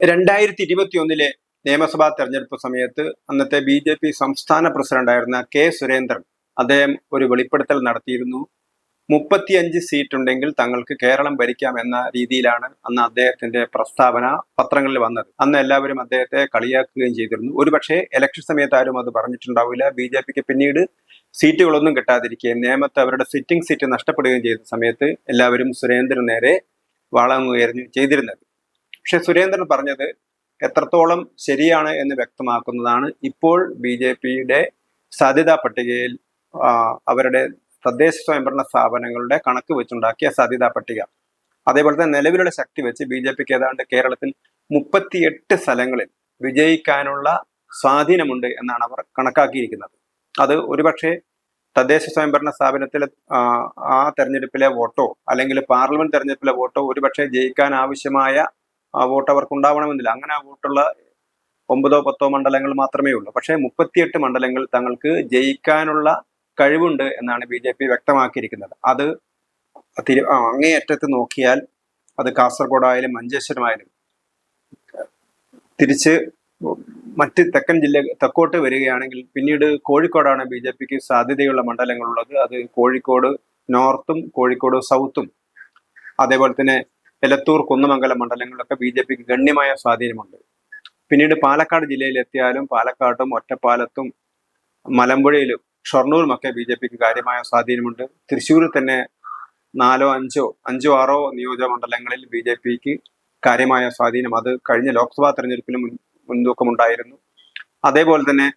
2021 നിയമസഭാ തെരഞ്ഞെടുപ്പ് സമയത്ത് അന്നത്തെ BJP സംസ്ഥാന പ്രസിഡന്റായിരുന്ന കെ സുരേന്ദ്രൻ അദ്ദേഹം ഒരു വെളിപ്പെടുത്തൽ നടത്തിയിരുന്നു. 35 സീറ്റ് ഉണ്ടെങ്കിൽ തങ്ങൾക്ക് കേരളം ഭരിക്കാം എന്ന രീതിയിലാണ് അന്ന് അദ്ദേഹത്തിന്റെ പ്രസ്താവന പത്രങ്ങളിൽ വന്നത്. അന്ന് എല്ലാവരും അദ്ദേഹത്തെ കളിയാക്കുകയും ചെയ്തിരുന്നു. ഒരുപക്ഷെ ഇലക്ഷൻ സമയത്ത് ആരും അത് പറഞ്ഞിട്ടുണ്ടാവില്ല. BJPക്ക് പിന്നീട് സീറ്റുകളൊന്നും കിട്ടാതിരിക്കുകയും നിയമത്തെ അവരുടെ സിറ്റിംഗ് സീറ്റ് നഷ്ടപ്പെടുകയും ചെയ്ത സമയത്ത് എല്ലാവരും സുരേന്ദ്രൻ നേരെ വളങ്ങുകയായിരുന്നു ചെയ്തിരുന്നത്. പക്ഷെ സുരേന്ദ്രൻ പറഞ്ഞത് എത്രത്തോളം ശരിയാണ് എന്ന് വ്യക്തമാക്കുന്നതാണ് ഇപ്പോൾ BJPയുടെ സാധ്യതാ പട്ടികയിൽ അവരുടെ തദ്ദേശ സ്വയംഭരണ സ്ഥാപനങ്ങളുടെ കണക്ക് വെച്ചുണ്ടാക്കിയ സാധ്യതാ പട്ടിക. അതേപോലെ തന്നെ നിലവിലുള്ള ശക്തി വെച്ച് BJPക്ക് ഏതാണ്ട് കേരളത്തിൽ 38 സ്ഥലങ്ങളിൽ വിജയിക്കാനുള്ള സ്വാധീനമുണ്ട് എന്നാണ് അവർ കണക്കാക്കിയിരിക്കുന്നത്. അത് ഒരുപക്ഷെ തദ്ദേശ സ്വയംഭരണ സ്ഥാപനത്തിലെ ആ തെരഞ്ഞെടുപ്പിലെ വോട്ടോ അല്ലെങ്കിൽ പാർലമെന്റ് തെരഞ്ഞെടുപ്പിലെ വോട്ടോ ഒരുപക്ഷെ ജയിക്കാൻ ആവശ്യമായ വോട്ട് അവർക്ക് ഉണ്ടാവണമെന്നില്ല. അങ്ങനെ വോട്ടുള്ള 9-10 മണ്ഡലങ്ങൾ മാത്രമേ ഉള്ളൂ. പക്ഷേ 38 മണ്ഡലങ്ങൾ തങ്ങൾക്ക് ജയിക്കാനുള്ള കഴിവുണ്ട് എന്നാണ് BJP വ്യക്തമാക്കിയിരിക്കുന്നത്. അത് അങ്ങേയറ്റത്ത് നോക്കിയാൽ അത് കാസർഗോഡായാലും മഞ്ചേശ്വരമായാലും തിരിച്ച് മറ്റ് തെക്കോട്ട് വരികയാണെങ്കിൽ പിന്നീട് കോഴിക്കോടാണ് BJPക്ക് സാധ്യതയുള്ള മണ്ഡലങ്ങളുള്ളത്. അത് കോഴിക്കോട് നോർത്തും കോഴിക്കോട് സൗത്തും അതേപോലെ തന്നെ എലത്തൂർ കുന്നമംഗലം മണ്ഡലങ്ങളിലൊക്കെ BJPക്ക് ഗണ്യമായ സ്വാധീനമുണ്ട്. പിന്നീട് പാലക്കാട് ജില്ലയിലെത്തിയാലും പാലക്കാട്ടും ഒറ്റപ്പാലത്തും മലമ്പുഴയിലും ഷൊർണൂരുമൊക്കെ BJPക്ക് കാര്യമായ സ്വാധീനമുണ്ട്. തൃശ്ശൂരിൽ തന്നെ 4-5 5-6 നിയോജക മണ്ഡലങ്ങളിൽ BJPക്ക് കാര്യമായ സ്വാധീനം, അത് കഴിഞ്ഞ ലോക്സഭാ തെരഞ്ഞെടുപ്പിലും മുൻതൂക്കമുണ്ടായിരുന്നു. അതേപോലെ തന്നെ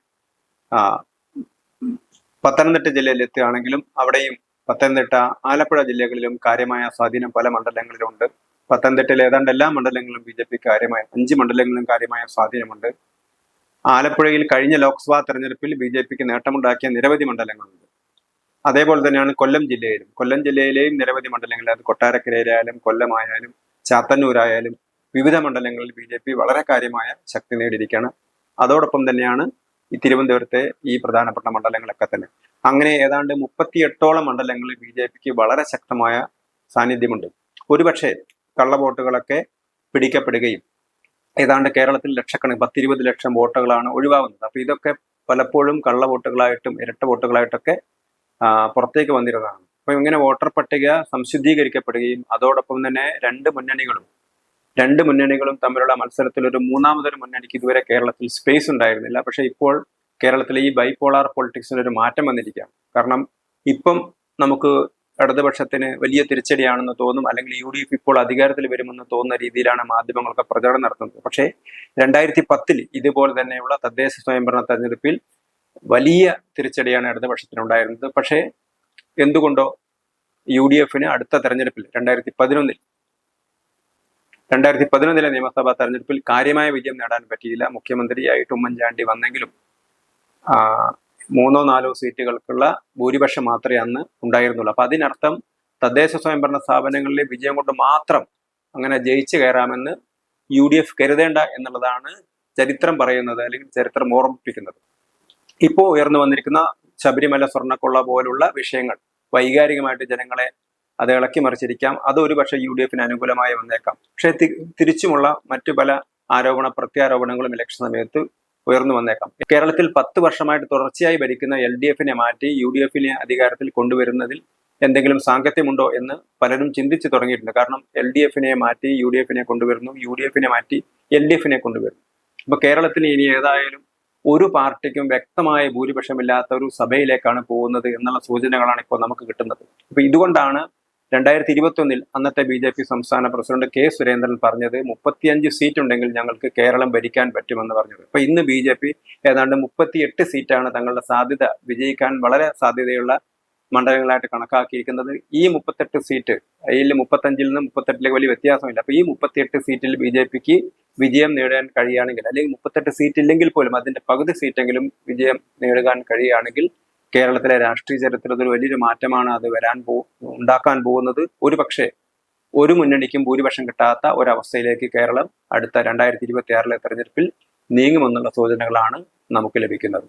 പത്തനംതിട്ട ജില്ലയിലെത്തുകയാണെങ്കിലും അവിടെയും പത്തനംതിട്ട ആലപ്പുഴ ജില്ലകളിലും കാര്യമായ സ്വാധീനം പല മണ്ഡലങ്ങളിലുണ്ട്. പത്തനംതിട്ടയിലെ ഏതാണ്ട് എല്ലാ മണ്ഡലങ്ങളിലും BJPക്ക് കാര്യമായ 5 മണ്ഡലങ്ങളിലും കാര്യമായ സ്വാധീനമുണ്ട്. ആലപ്പുഴയിൽ കഴിഞ്ഞ ലോക്സഭാ തെരഞ്ഞെടുപ്പിൽ BJPക്ക് നേട്ടമുണ്ടാക്കിയ നിരവധി മണ്ഡലങ്ങളുണ്ട്. അതേപോലെ തന്നെയാണ് കൊല്ലം ജില്ലയിലെയും നിരവധി മണ്ഡലങ്ങളിൽ, അത് കൊട്ടാരക്കരയിലായാലും കൊല്ലമായാലും ചാത്തന്നൂരായാലും വിവിധ മണ്ഡലങ്ങളിൽ BJP വളരെ കാര്യമായ ശക്തി നേടിയിരിക്കുകയാണ്. അതോടൊപ്പം തന്നെയാണ് ഈ തിരുവനന്തപുരത്തെ ഈ പ്രധാനപ്പെട്ട മണ്ഡലങ്ങളൊക്കെ തന്നെ. അങ്ങനെ ഏതാണ്ട് 38ഓളം മണ്ഡലങ്ങളിൽ BJPക്ക് വളരെ ശക്തമായ സാന്നിധ്യമുണ്ട്. ഒരുപക്ഷെ കള്ളവോട്ടുകളൊക്കെ പിടിക്കപ്പെടുകയും ഏതാണ്ട് കേരളത്തിൽ ലക്ഷക്കണക്കിന് 10-20 ലക്ഷം വോട്ടുകളാണ് ഒഴിവാകുന്നത്. അപ്പൊ ഇതൊക്കെ പലപ്പോഴും കള്ളവോട്ടുകളായിട്ടും ഇരട്ട വോട്ടുകളായിട്ടൊക്കെ പുറത്തേക്ക് വന്നിരുന്നതാണ്. അപ്പൊ ഇങ്ങനെ വോട്ടർ പട്ടിക സംശുദ്ധീകരിക്കപ്പെടുകയും അതോടൊപ്പം തന്നെ രണ്ട് മുന്നണികളും തമ്മിലുള്ള മത്സരത്തിൽ ഒരു മൂന്നാമതൊരു മുന്നണിക്ക് ഇതുവരെ കേരളത്തിൽ സ്പേസ് ഉണ്ടായിരുന്നില്ല. പക്ഷെ ഇപ്പോൾ കേരളത്തിലെ ഈ ബൈപോളാർ പൊളിറ്റിക്സിന് ഒരു മാറ്റം വന്നിരിക്കുകയാണ്. കാരണം ഇപ്പം നമുക്ക് ഇടതുപക്ഷത്തിന് വലിയ തിരിച്ചടിയാണെന്ന് തോന്നും, അല്ലെങ്കിൽ UDF ഇപ്പോൾ അധികാരത്തിൽ വരുമെന്ന് തോന്നുന്ന രീതിയിലാണ് മാധ്യമങ്ങളൊക്കെ പ്രചരണം നടത്തുന്നത്. പക്ഷേ 2010 ഇതുപോലെ തന്നെയുള്ള തദ്ദേശ സ്വയംഭരണ തെരഞ്ഞെടുപ്പിൽ വലിയ തിരിച്ചടിയാണ് ഇടതുപക്ഷത്തിനുണ്ടായിരുന്നത്. പക്ഷേ എന്തുകൊണ്ടോ UDFന് അടുത്ത തെരഞ്ഞെടുപ്പിൽ 2011 നിയമസഭാ തെരഞ്ഞെടുപ്പിൽ കാര്യമായ വിജയം നേടാൻ പറ്റിയില്ല. മുഖ്യമന്ത്രിയായിട്ട് ഉമ്മൻചാണ്ടി വന്നെങ്കിലും 3-4 സീറ്റുകൾക്കുള്ള ഭൂരിപക്ഷം മാത്രമേ അന്ന് ഉണ്ടായിരുന്നുള്ളൂ. അപ്പൊ അതിനർത്ഥം തദ്ദേശ സ്വയംഭരണ സ്ഥാപനങ്ങളിലെ വിജയം കൊണ്ട് മാത്രം അങ്ങനെ ജയിച്ചു കയറാമെന്ന് UDF കരുതേണ്ട എന്നുള്ളതാണ് ചരിത്രം പറയുന്നത്, അല്ലെങ്കിൽ ചരിത്രം ഓർമ്മിപ്പിക്കുന്നത്. ഇപ്പോൾ ഉയർന്നു വന്നിരിക്കുന്ന ശബരിമല സ്വർണ്ണക്കൊള്ള പോലുള്ള വിഷയങ്ങൾ വൈകാരികമായിട്ട് ജനങ്ങളെ അത് ഇളക്കി മറിച്ചിരിക്കാം. അത് ഒരുപക്ഷെ UDFന് അനുകൂലമായി വന്നേക്കാം. പക്ഷെ തിരിച്ചുമുള്ള മറ്റു പല പ്രത്യാരോപണങ്ങളും ഇലക്ഷൻ സമയത്ത് ഉയർന്നു വന്നേക്കാം. കേരളത്തിൽ 10 വർഷമായിട്ട് തുടർച്ചയായി ഭരിക്കുന്ന LDFനെ മാറ്റി UDFനെ അധികാരത്തിൽ കൊണ്ടുവരുന്നതിൽ എന്തെങ്കിലും സാങ്കത്യമുണ്ടോ എന്ന് പലരും ചിന്തിച്ചു തുടങ്ങിയിട്ടുണ്ട്. കാരണം LDFനെ മാറ്റി UDFനെ കൊണ്ടുവരുന്നു, UDFനെ മാറ്റി LDFനെ കൊണ്ടുവരുന്നു. അപ്പൊ കേരളത്തിൽ ഇനി ഏതായാലും ഒരു പാർട്ടിക്കും വ്യക്തമായ ഭൂരിപക്ഷമില്ലാത്ത ഒരു സഭയിലേക്കാണ് പോകുന്നത് എന്നുള്ള സൂചനകളാണ് ഇപ്പോൾ നമുക്ക് കിട്ടുന്നത്. അപ്പൊ ഇതുകൊണ്ടാണ് 2021 അന്നത്തെ BJP സംസ്ഥാന പ്രസിഡന്റ് കെ സുരേന്ദ്രൻ പറഞ്ഞത് 35 സീറ്റ് ഉണ്ടെങ്കിൽ ഞങ്ങൾക്ക് കേരളം ഭരിക്കാൻ പറ്റുമെന്ന് പറഞ്ഞത്. അപ്പൊ ഇന്ന് BJP ഏതാണ്ട് 38 സീറ്റാണ് തങ്ങളുടെ സാധ്യത, വിജയിക്കാൻ വളരെ സാധ്യതയുള്ള മണ്ഡലങ്ങളായിട്ട് കണക്കാക്കിയിരിക്കുന്നത്. ഈ 38 സീറ്റ്, അതിൽ 35-ൽ നിന്ന് 38-ലേക്ക് വലിയ വ്യത്യാസമില്ല. അപ്പൊ ഈ 38 സീറ്റിൽ BJPക്ക് വിജയം നേടാൻ കഴിയുകയാണെങ്കിൽ, അല്ലെങ്കിൽ 38 സീറ്റ് ഇല്ലെങ്കിൽ പോലും അതിന്റെ പകുതി സീറ്റെങ്കിലും വിജയം നേടാൻ കഴിയുകയാണെങ്കിൽ കേരളത്തിലെ രാഷ്ട്രീയ ചരിത്രത്തിൽ വലിയൊരു മാറ്റമാണ് അത് ഉണ്ടാക്കാൻ പോകുന്നത്. ഒരുപക്ഷെ ഒരു മുന്നണിക്കും ഭൂരിപക്ഷം കിട്ടാത്ത ഒരവസ്ഥയിലേക്ക് കേരളം അടുത്ത 2026 തെരഞ്ഞെടുപ്പിൽ നീങ്ങുമെന്നുള്ള സൂചനകളാണ് നമുക്ക് ലഭിക്കുന്നത്.